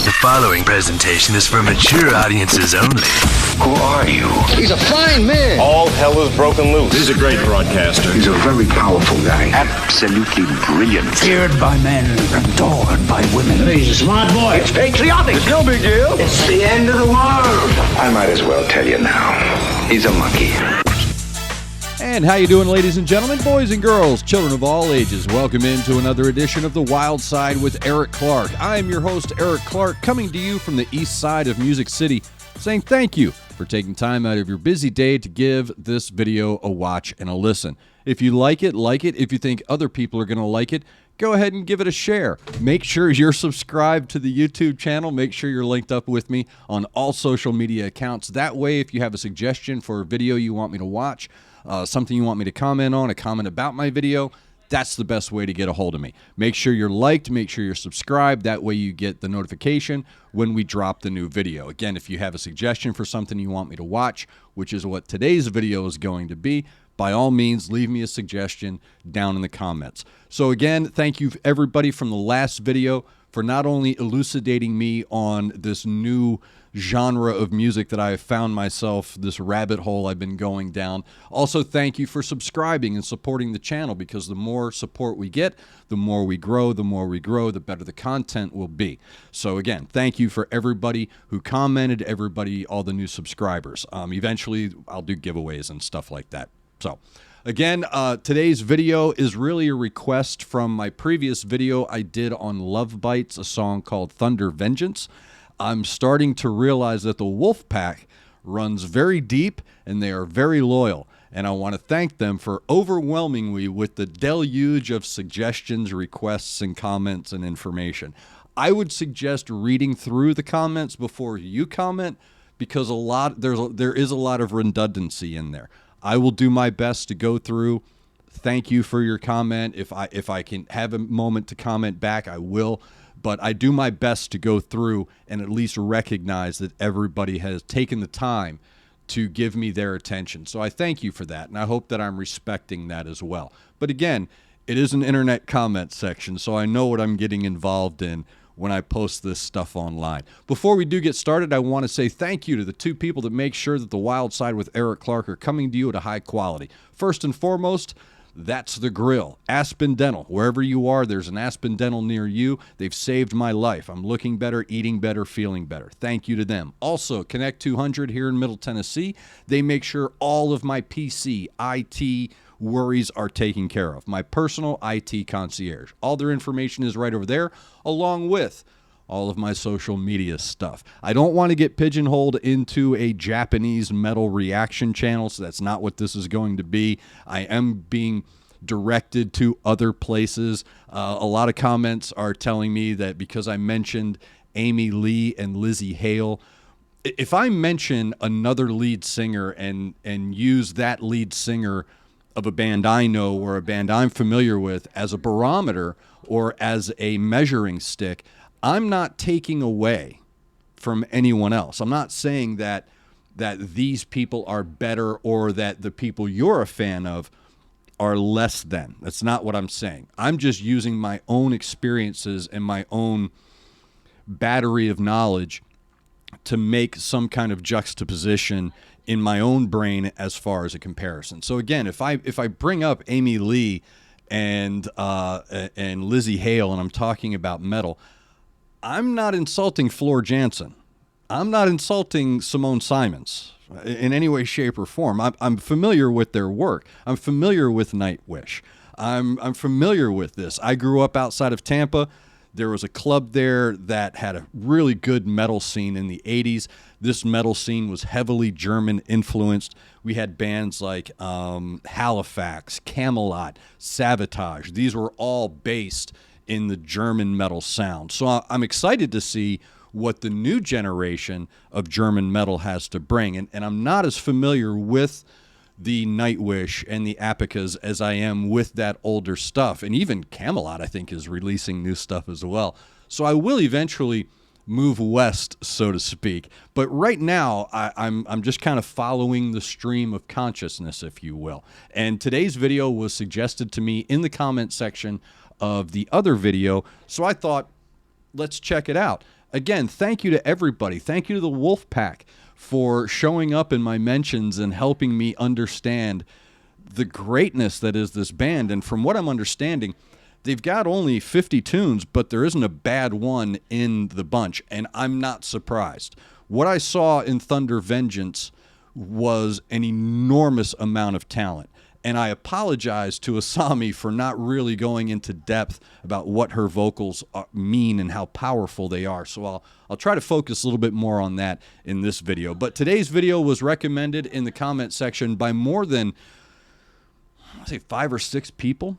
The following presentation is for mature audiences only. Who are you? He's a fine man. All hell is broken loose. He's a great broadcaster. He's a very powerful guy. Absolutely brilliant. Feared by men, adored by women. He's a smart boy. It's patriotic. It's no big deal. It's the end of the world. I might as well tell you now. He's a monkey. And how you doing, ladies and gentlemen, boys and girls, children of all ages? Welcome into another edition of The Wild Side with Eric Clark. I am your host, Eric Clark, coming to you from the east side of Music City, saying thank you for taking time out of your busy day to give this video a watch and a listen. If you like it, like it. If you think other people are going to like it, go ahead and give it a share. Make sure you're subscribed to the YouTube channel. Make sure you're linked up with me on all social media accounts. That way, if you have a suggestion for a video you want me to watch, something you want me to comment on, a comment about my video, that's the best way to get a hold of me. Make sure you're liked, make sure you're subscribed. That way you get the notification when we drop the new video. Again, if you have a suggestion for something you want me to watch, which is what today's video is going to be, by all means, leave me a suggestion down in the comments. So again, thank you everybody from the last video for not only elucidating me on this new genre of music that I have found myself, this rabbit hole I've been going down. Also, thank you for subscribing and supporting the channel, because the more support we get, the more we grow, the better the content will be. So again, thank you for everybody who commented, everybody, all the new subscribers. Eventually, I'll do giveaways and stuff like that. So again, today's video is really a request from my previous video I did on Lovebites, a song called Thunder Vengeance. I'm starting to realize that the wolf pack runs very deep and they are very loyal. And I want to thank them for overwhelming me with the deluge of suggestions, requests, and comments and information. I would suggest reading through the comments before you comment, because there is a lot of redundancy in there. I will do my best to go through. Thank you for your comment. If I can have a moment to comment back, I will. But I do my best to go through and at least recognize that everybody has taken the time to give me their attention. So I thank you for that, and I hope that I'm respecting that as well. But again, it is an internet comment section, so I know what I'm getting involved in when I post this stuff online. Before we do get started, I want to say thank you to the two people that make sure that the Wild Side with Eric Clark are coming to you at a high quality. First and foremost, that's the grill. Aspen Dental. Wherever you are, there's an Aspen Dental near you. They've saved my life. I'm looking better, eating better, feeling better. Thank you to them. Also, Connect 200 here in Middle Tennessee. They make sure all of my PC, IT worries are taken care of. My personal IT concierge. All their information is right over there, along with all of my social media stuff. I don't want to get pigeonholed into a Japanese metal reaction channel, so that's not what this is going to be. I am being directed to other places. A lot of comments are telling me that because I mentioned Amy Lee and Lizzie Hale, if I mention another lead singer and use that lead singer of a band I know or a band I'm familiar with as a barometer or as a measuring stick, I'm not taking away from anyone else. I'm not saying that these people are better or that the people you're a fan of are less than. That's not what I'm saying. I'm just using my own experiences and my own battery of knowledge to make some kind of juxtaposition in my own brain as far as a comparison. So again, if I bring up Amy Lee and Lizzie Hale and I'm talking about metal, I'm not insulting Floor Jansen. I'm not insulting Simone Simons in any way, shape, or form. I'm familiar with their work. I'm familiar with Nightwish. I'm familiar with this. I grew up outside of Tampa. There was a club there that had a really good metal scene in the 80s. This metal scene was heavily German influenced. We had bands like Halifax, Camelot, Savatage. These were all based in the German metal sound. So I'm excited to see what the new generation of German metal has to bring. And I'm not as familiar with the Nightwish and the Apicas as I am with that older stuff. And even Camelot, I think, is releasing new stuff as well. So I will eventually move west, so to speak. But right now, I'm just kind of following the stream of consciousness, if you will. And today's video was suggested to me in the comment section of the other video, so I thought, let's check it out. again, thank you to everybody. Thank you to the Wolf Pack for showing up in my mentions and helping me understand the greatness that is this band. And from what I'm understanding, they've got only 50 tunes, but there isn't a bad one in the bunch, and I'm not surprised. What I saw in Thunder Vengeance was an enormous amount of talent. And I apologize to Asami for not really going into depth about what her vocals mean and how powerful they are. So I'll try to focus a little bit more on that in this video. But today's video was recommended in the comment section by more than, I'd say, 5 or 6 people.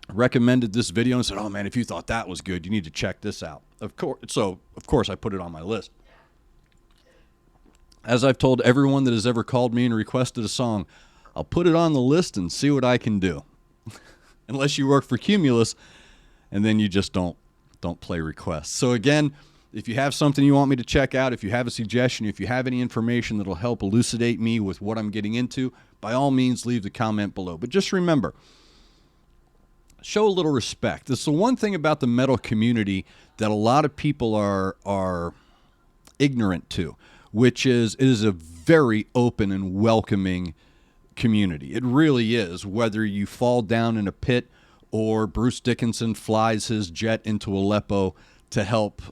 Recommended this video and said, "Oh man, if you thought that was good, you need to check this out." Of course, I put it on my list. As I've told everyone that has ever called me and requested a song, I'll put it on the list and see what I can do. Unless you work for Cumulus, and then you just don't play requests. So again, if you have something you want me to check out, if you have a suggestion, if you have any information that'll help elucidate me with what I'm getting into, by all means, leave the comment below. But just remember, show a little respect. This is the one thing about the metal community that a lot of people are ignorant to, which is it is a very open and welcoming community. It really is. Whether you fall down in a pit or Bruce Dickinson flies his jet into Aleppo to help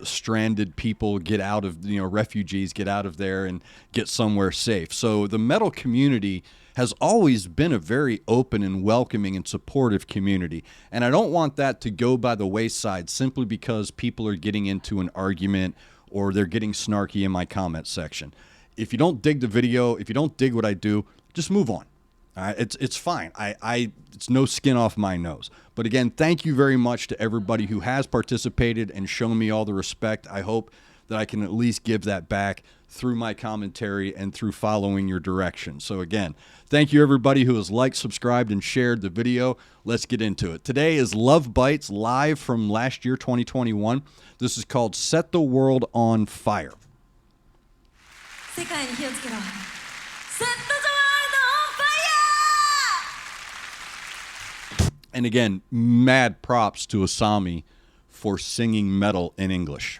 stranded people get out of, refugees get out of there and get somewhere safe. So the metal community has always been a very open and welcoming and supportive community. And I don't want that to go by the wayside simply because people are getting into an argument or they're getting snarky in my comment section. If you don't dig the video, if you don't dig what I do, just move on. All right? It's fine. It's no skin off my nose. But again, thank you very much to everybody who has participated and shown me all the respect. I hope that I can at least give that back through my commentary and through following your direction. So again, thank you everybody who has liked, subscribed, and shared the video. Let's get into it. Today is Lovebites live from last year, 2021. This is called Set the World on Fire. 世界に火をつけろ。Set the world on fire! And again, mad props to Asami for singing metal in English.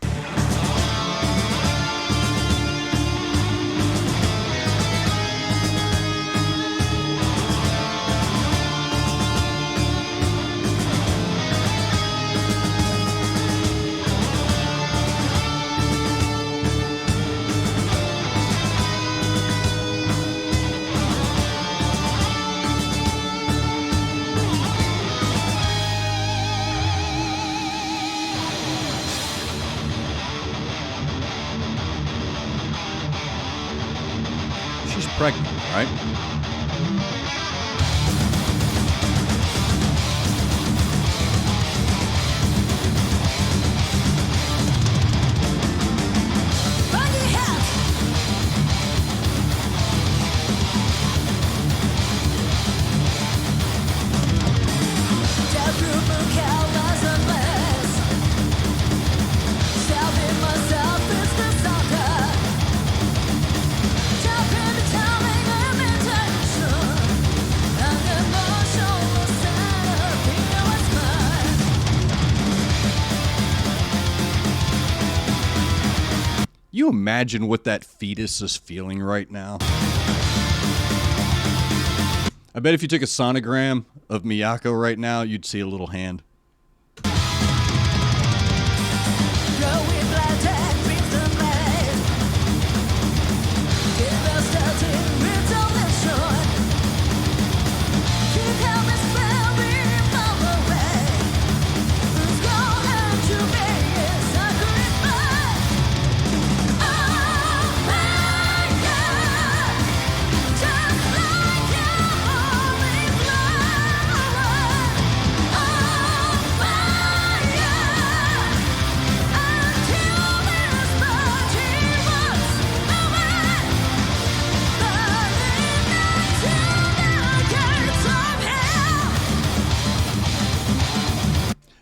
She's pregnant, right? You imagine what that fetus is feeling right now? I bet if you took a sonogram of Miyako right now, you'd see a little hand.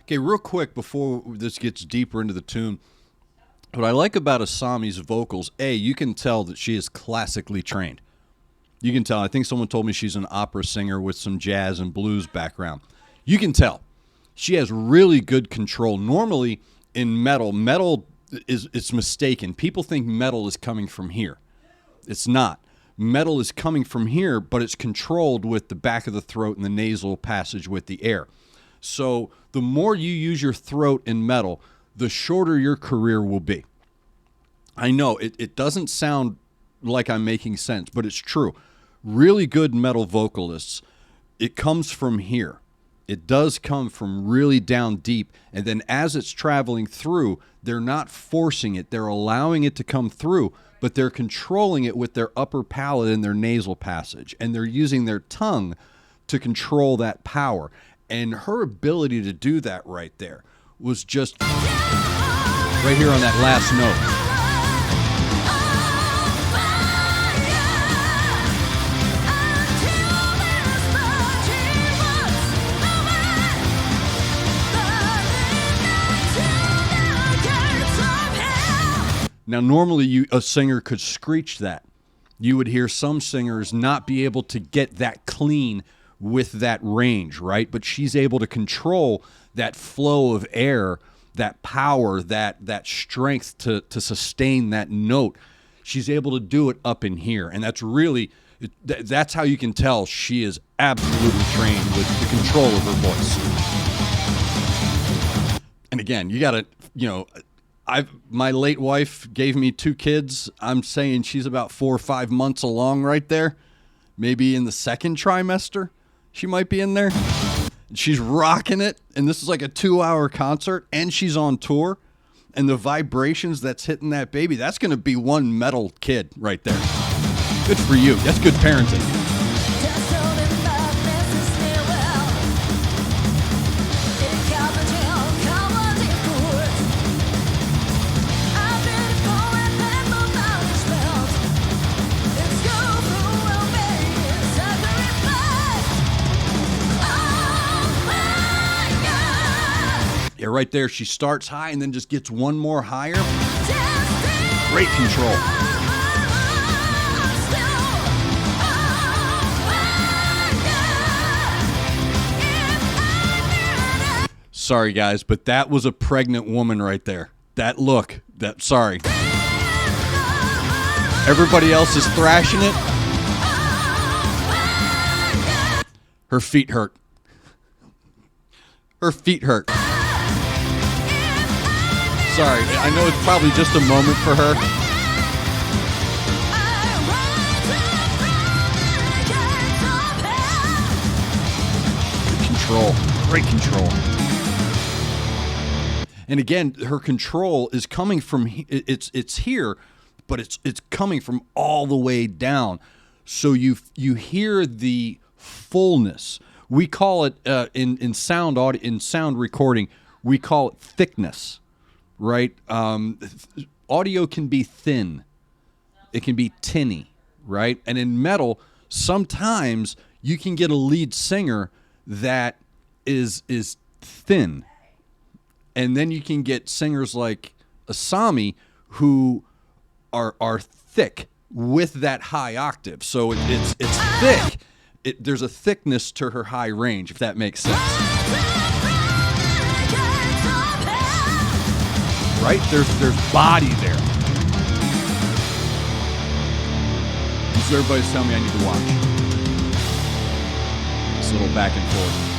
Okay, real quick before this gets deeper into the tune, what I like about Asami's vocals, you can tell that she is classically trained. You can tell. I think someone told me she's an opera singer with some jazz and blues background. You can tell. She has really good control. Normally in metal is mistaken. People think metal is coming from here. It's not. Metal is coming from here, but it's controlled with the back of the throat and the nasal passage with the air. So the more you use your throat in metal, the shorter your career will be. I know it doesn't sound like I'm making sense, but it's true. Really good metal vocalists, it comes from here. It does come from really down deep, and then as it's traveling through, they're not forcing it. They're allowing it to come through, but they're controlling it with their upper palate and their nasal passage, and they're using their tongue to control that power. And her ability to do that right there was just right here on that last note. Now, normally a singer could screech that. You would hear some singers not be able to get that clean with that range, right? But she's able to control that flow of air, that power, that strength to sustain that note. She's able to do it up in here, and that's really, that's how you can tell she is absolutely trained with the control of her voice. And again, you got to, my late wife gave me 2 kids. I'm saying she's about 4 or 5 months along right there. Maybe in the second trimester, she might be in there. She's rocking it, and this is like a 2-hour concert, and she's on tour. And the vibrations that's hitting that baby, that's going to be one metal kid right there. Good for you. That's good parenting. Yeah, right there, she starts high and then just gets one more higher. Great control. Sorry, guys, but that was a pregnant woman right there. That look, sorry. Everybody else is thrashing it. Her feet hurt. Her feet hurt. Sorry, I know it's probably just a moment for her. Control, great control. And again, her control is coming from, it's here, but it's coming from all the way down. So you hear the fullness. We call it in sound audio, in sound recording, we call it thickness. Right? Audio can be thin. It can be tinny, right? And in metal, sometimes you can get a lead singer that is thin. And then you can get singers like Asami who are thick with that high octave. So it's thick. There's a thickness to her high range, if that makes sense. Right? There's body there. So everybody's telling me I need to watch this little back and forth.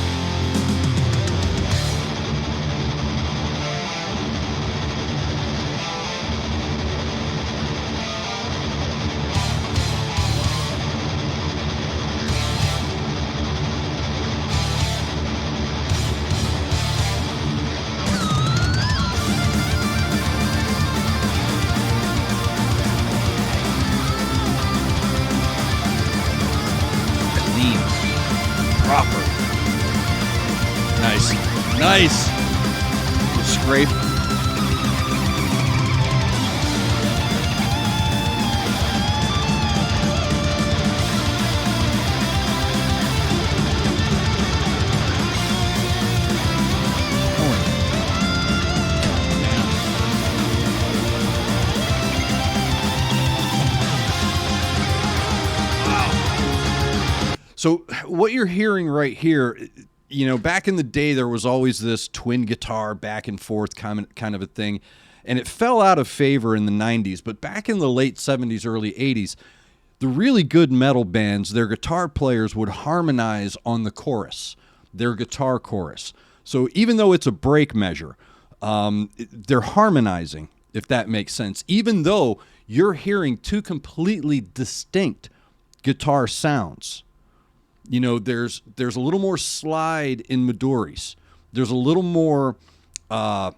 Proper. Nice. Nice. The scrape. So what you're hearing right here, back in the day, there was always this twin guitar back and forth kind of a thing. And it fell out of favor in the 90s, but back in the late 70s, early 80s, the really good metal bands, their guitar players would harmonize on the chorus, their guitar chorus. So even though it's a break measure, they're harmonizing, if that makes sense, even though you're hearing two completely distinct guitar sounds. You know, there's a little more slide in Midori's. There's a little more, who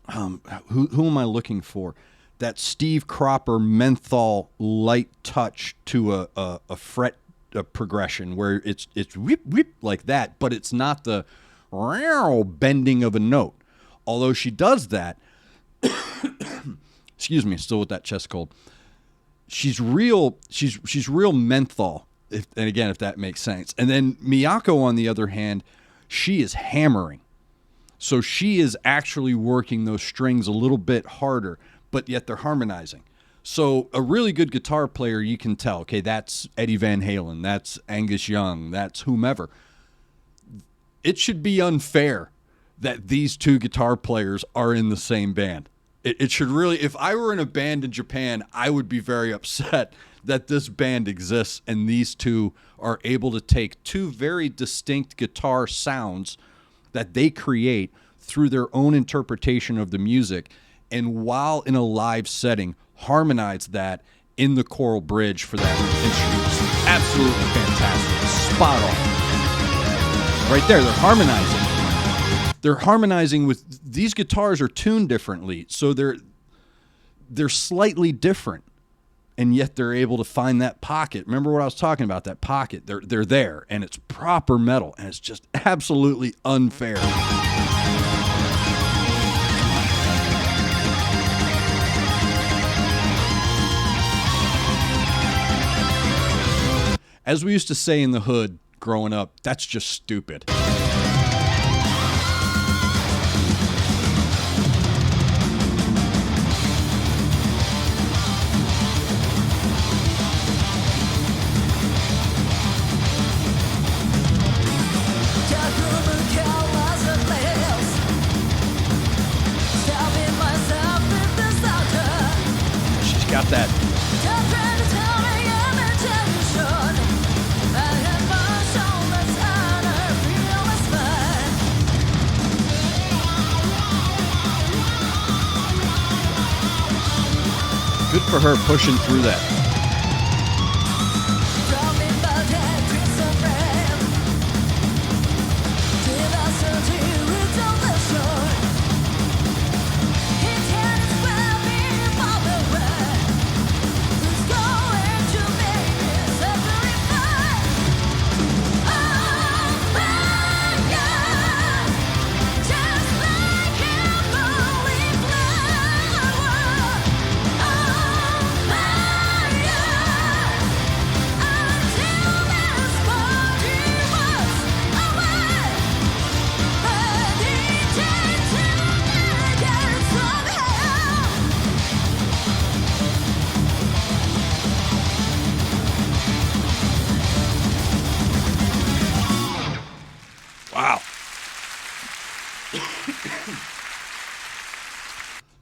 am I looking for? That Steve Cropper menthol light touch to a fret progression where it's whip whip like that, but it's not the bending of a note. Although she does that, excuse me, still with that chest cold. She's real menthol, and again, if that makes sense. And then Miyako, on the other hand, she is hammering. So she is actually working those strings a little bit harder, but yet they're harmonizing. So a really good guitar player, you can tell, okay, that's Eddie Van Halen, that's Angus Young, that's whomever. It should be unfair that these two guitar players are in the same band. It should really, if I were in a band in Japan, I would be very upset that this band exists and these two are able to take two very distinct guitar sounds that they create through their own interpretation of the music, and while in a live setting, harmonize that in the choral bridge for that instrument. Absolutely fantastic. Spot on. Right there, they're harmonizing. They're harmonizing with, these guitars are tuned differently, so they're slightly different, and yet they're able to find that pocket. Remember what I was talking about, that pocket. They're there, and it's proper metal, and it's just absolutely unfair. As we used to say in the hood growing up, that's just stupid. She's got that. Good for her pushing through that.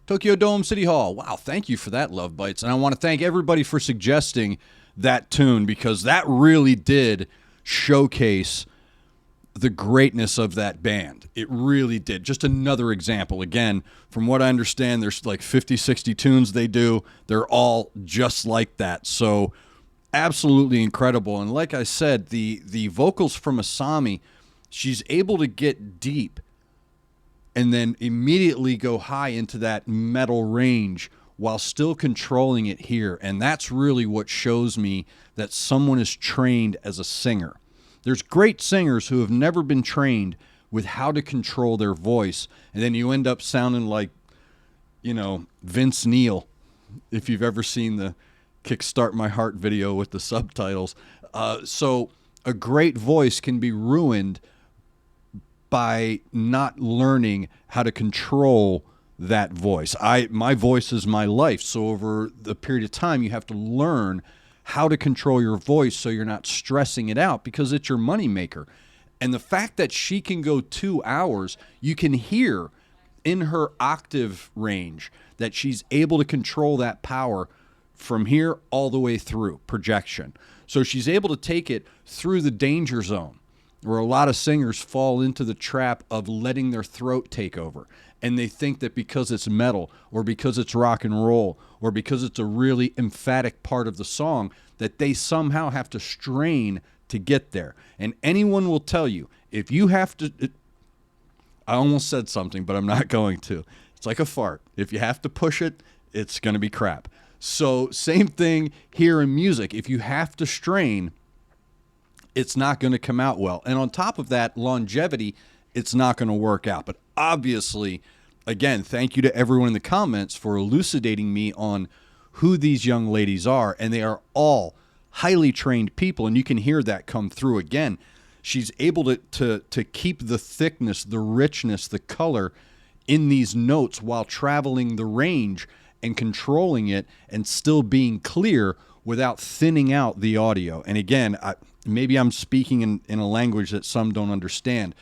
Tokyo Dome City Hall. Wow, thank you for that, Lovebites. And I want to thank everybody for suggesting that tune, because that really did showcase the greatness of that band. It really did. Just another example. Again, from what I understand, there's like 50, 60 tunes they do. They're all just like that. So absolutely incredible. And like I said, the vocals from Asami, she's able to get deep and then immediately go high into that metal range while still controlling it here. And that's really what shows me that someone is trained as a singer. There's great singers who have never been trained with how to control their voice, and then you end up sounding like, you know, Vince Neil, if you've ever seen the Kickstart My Heart video with the subtitles. So a great voice can be ruined by not learning how to control that voice. My voice is my life. So over the period of time, you have to learn how to control your voice so you're not stressing it out, because it's your moneymaker. And the fact that she can go 2 hours, you can hear in her octave range that she's able to control that power from here all the way through projection. So she's able to take it through the danger zone where a lot of singers fall into the trap of letting their throat take over. And they think that because it's metal or because it's rock and roll or because it's a really emphatic part of the song that they somehow have to strain to get there. And anyone will tell you, if you have to, I almost said something, but I'm not going to. It's like a fart. If you have to push it, it's going to be crap. So same thing here in music. If you have to strain, it's not going to come out well. And on top of that, longevity, it's not going to work out. But obviously, again, thank you to everyone in the comments for elucidating me on who these young ladies are. And they are all highly trained people. And you can hear that come through again. She's able to keep the thickness, the richness, the color in these notes while traveling the range and controlling it and still being clear without thinning out the audio. And again, maybe I'm speaking in a language that some don't understand,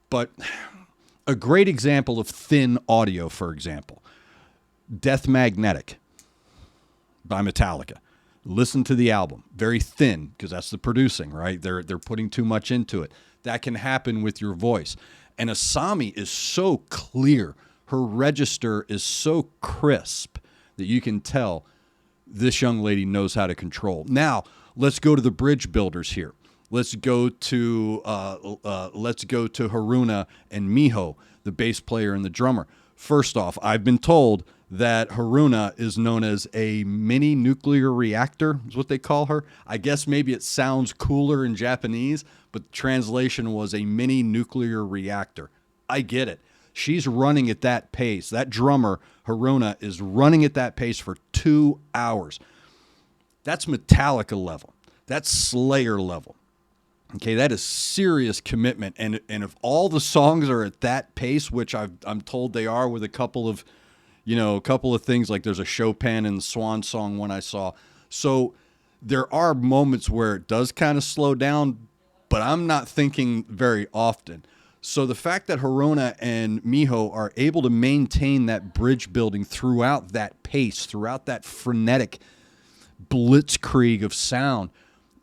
but a great example of thin audio, for example, Death Magnetic by Metallica. Listen to the album. Very thin, because that's the producing, right? They're putting too much into it. That can happen with your voice. And Asami is so clear. Her register is so crisp that you can tell this young lady knows how to control. Now, let's go to the bridge builders here. Let's go to Haruna and Miho, the bass player and the drummer. First off, I've been told that Haruna is known as a mini nuclear reactor, is what they call her. I guess maybe it sounds cooler in Japanese, but the translation was a mini nuclear reactor. I get it. She's running at that pace. That drummer, Haruna, is running at that pace for 2 hours. That's Metallica level. That's Slayer level. Okay, that is serious commitment. And if all the songs are at that pace, which I'm told they are with a couple of things, like there's a Chopin and the Swan Song one I saw. So there are moments where it does kind of slow down, but I'm not thinking very often. So the fact that Haruna and Miho are able to maintain that bridge building throughout that pace, throughout that frenetic blitzkrieg of sound,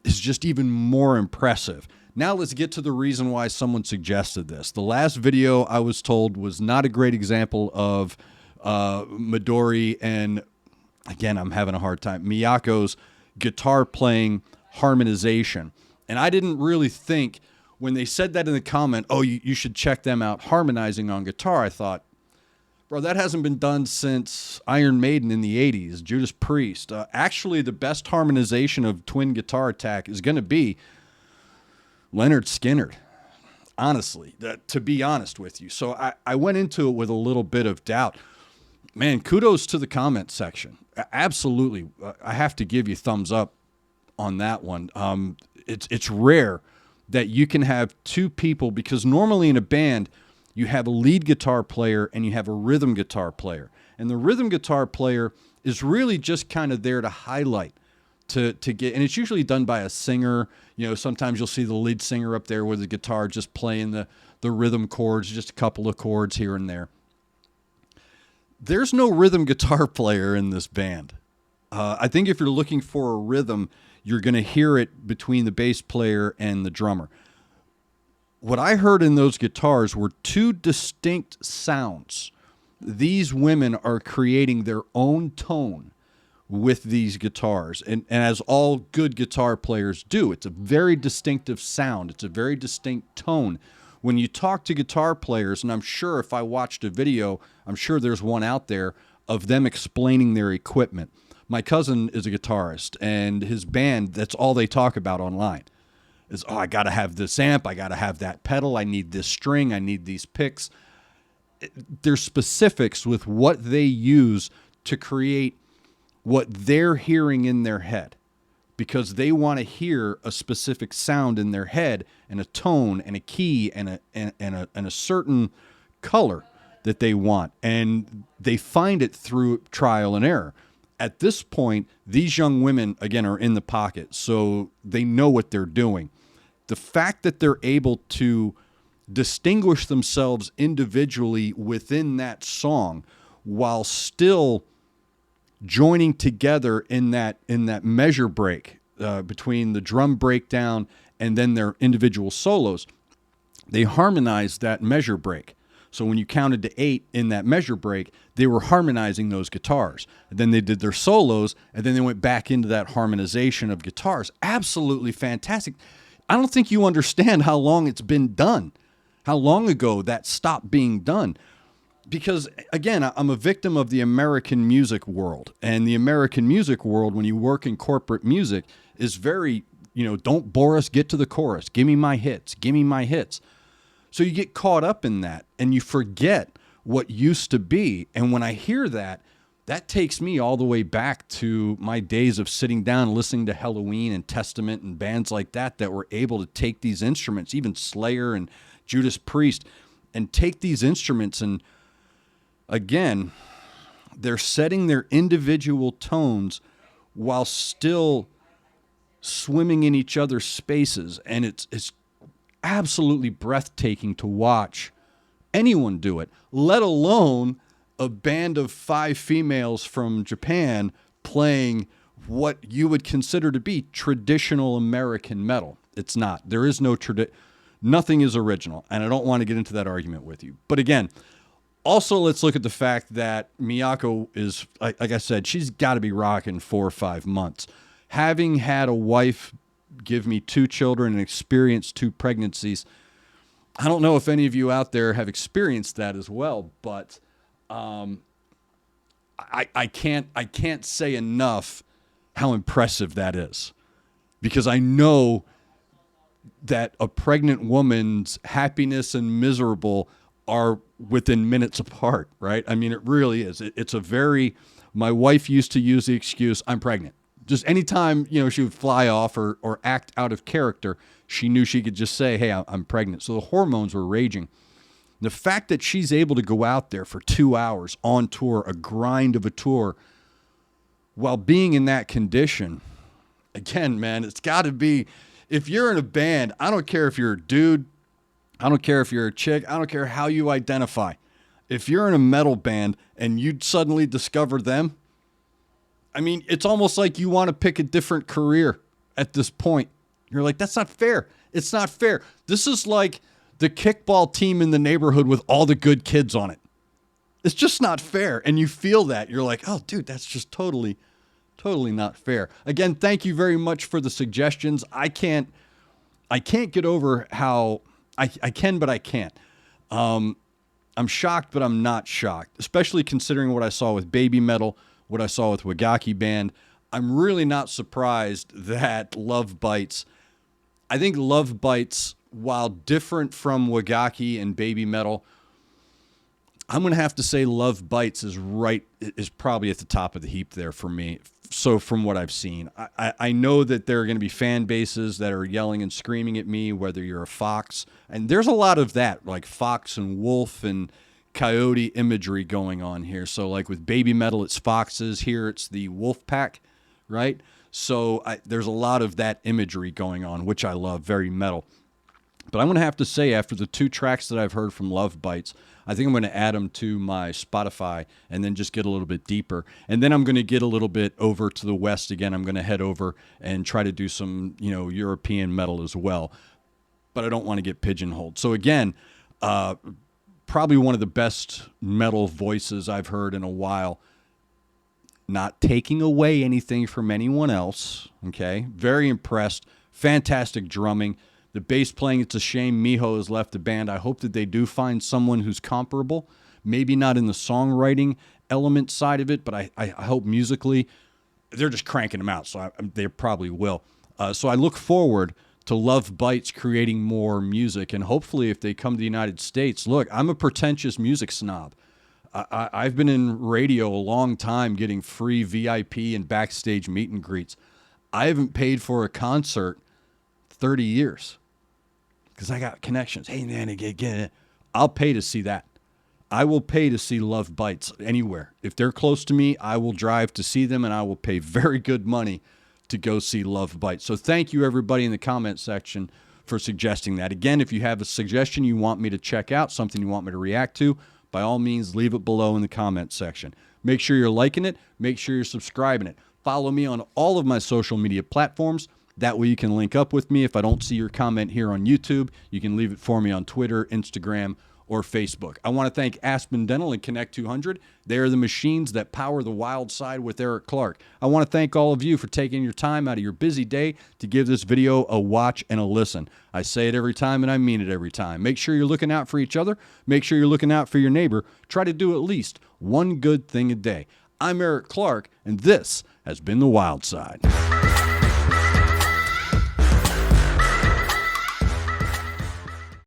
is just even more impressive. Now let's get to the reason why someone suggested this. The last video, I was told, was not a great example of Midori and, again, I'm having a hard time, Miyako's guitar playing harmonization. And I didn't really think, when they said that in the comment, oh, you should check them out harmonizing on guitar, I thought, bro, that hasn't been done since Iron Maiden in the 80s, Judas Priest. Actually, the best harmonization of twin guitar attack is going to be Leonard Skinner, honestly, to be honest with you. So I went into it with a little bit of doubt. Man, kudos to the comment section. Absolutely. I have to give you thumbs up on that one. It's rare that you can have two people, because normally in a band, you have a lead guitar player and you have a rhythm guitar player. And the rhythm guitar player is really just kind of there to highlight, to get, and it's usually done by a singer. Sometimes you'll see the lead singer up there with the guitar just playing the rhythm chords, just a couple of chords here and there. There's no rhythm guitar player in this band. I think if you're looking for a rhythm, you're going to hear it between the bass player and the drummer. What I heard in those guitars were two distinct sounds. These women are creating their own tone with these guitars. And as all good guitar players do, it's a very distinctive sound. It's a very distinct tone. When you talk to guitar players, and I'm sure if I watched a video, I'm sure there's one out there of them explaining their equipment. My cousin is a guitarist, and his band, that's all they talk about online. Is, I got to have this amp, I got to have that pedal, I need this string, I need these picks. There's specifics with what they use to create what they're hearing in their head, because they want to hear a specific sound in their head and a tone and a key and a certain color that they want. And they find it through trial and error. At this point, these young women, again, are in the pocket, so they know what they're doing. The fact that they're able to distinguish themselves individually within that song while still joining together in that measure break between the drum breakdown and then their individual solos. They harmonized that measure break. So when you counted to 8 in that measure break, they were harmonizing those guitars. And then they did their solos, and then they went back into that harmonization of guitars. Absolutely fantastic. I don't think you understand how long it's been done, how long ago that stopped being done. Because, again, I'm a victim of the American music world. And the American music world, when you work in corporate music, is very, don't bore us, get to the chorus. Give me my hits. Give me my hits. So you get caught up in that and you forget what used to be. And when I hear that, that takes me all the way back to my days of sitting down, listening to Halloween and Testament and bands like that were able to take these instruments, even Slayer and Judas Priest, and take these instruments and, again, they're setting their individual tones while still swimming in each other's spaces. And it's absolutely breathtaking to watch anyone do it, let alone a band of 5 females from Japan playing what you would consider to be traditional American metal. It's not. There is no nothing is original, and I don't want to get into that argument with you. But again, also let's look at the fact that Miyako is, like I said, she's got to be rocking 4 or 5 months. Having had a wife give me 2 children and experienced 2 pregnancies, I don't know if any of you out there have experienced that as well, but I can't say enough how impressive that is, because I know that a pregnant woman's happiness and miserable are within minutes apart, right? I mean, it really is. It's a very, my wife used to use the excuse, I'm pregnant. Just anytime, she would fly off or act out of character, she knew she could just say, hey, I'm pregnant. So the hormones were raging. The fact that she's able to go out there for 2 hours on tour, a grind of a tour, while being in that condition, again, man, it's got to be, if you're in a band, I don't care if you're a dude, I don't care if you're a chick, I don't care how you identify. If you're in a metal band and you suddenly discover them, I mean, it's almost like you want to pick a different career at this point. You're like, that's not fair. It's not fair. This is like the kickball team in the neighborhood with all the good kids on it. It's just not fair. And you feel that. You're like, oh, dude, that's just totally not fair. Again, thank you very much for the suggestions. I can't get over how I can, but I can't. I'm shocked, but I'm not shocked, especially considering what I saw with Baby Metal, what I saw with Wagaki Band. I'm really not surprised that Lovebites, I think Lovebites, while different from Wagaki and Baby Metal, I'm going to have to say Lovebites is probably at the top of the heap there for me. So from what I've seen, I know that there are going to be fan bases that are yelling and screaming at me, whether you're a fox, and there's a lot of that, like fox and wolf and coyote imagery going on here. So like with Baby Metal, it's foxes. Here it's the wolf pack, right? So there's a lot of that imagery going on, which I love, very metal. But I'm going to have to say, after the 2 tracks that I've heard from Lovebites, I think I'm going to add them to my Spotify and then just get a little bit deeper. And then I'm going to get a little bit over to the West again. I'm going to head over and try to do some, European metal as well. But I don't want to get pigeonholed. So again, probably one of the best metal voices I've heard in a while. Not taking away anything from anyone else, okay? Very impressed. Fantastic drumming. The bass playing, it's a shame Miho has left the band. I hope that they do find someone who's comparable. Maybe not in the songwriting element side of it, but I hope musically they're just cranking them out, so they probably will. So I look forward to Lovebites creating more music, and hopefully if they come to the United States, look, I'm a pretentious music snob. I've been in radio a long time getting free VIP and backstage meet and greets. I haven't paid for a concert 30 years because I got connections. Hey, man, I'll pay to see that. I will pay to see Lovebites anywhere. If they're close to me, I will drive to see them, and I will pay very good money to go see Lovebites. So thank you, everybody, in the comment section for suggesting that. Again, if you have a suggestion you want me to check out, something you want me to react to, by all means, leave it below in the comment section. Make sure you're liking it. Make sure you're subscribing it. Follow me on all of my social media platforms. That way you can link up with me. If I don't see your comment here on YouTube, you can leave it for me on Twitter, Instagram, or Facebook. I want to thank Aspen Dental and Connect 200. They are the machines that power the wild side with Eric Clark. I want to thank all of you for taking your time out of your busy day to give this video a watch and a listen. I say it every time and I mean it every time. Make sure you're looking out for each other. Make sure you're looking out for your neighbor. Try to do at least one good thing a day. I'm Eric Clark, and this has been The Wild Side.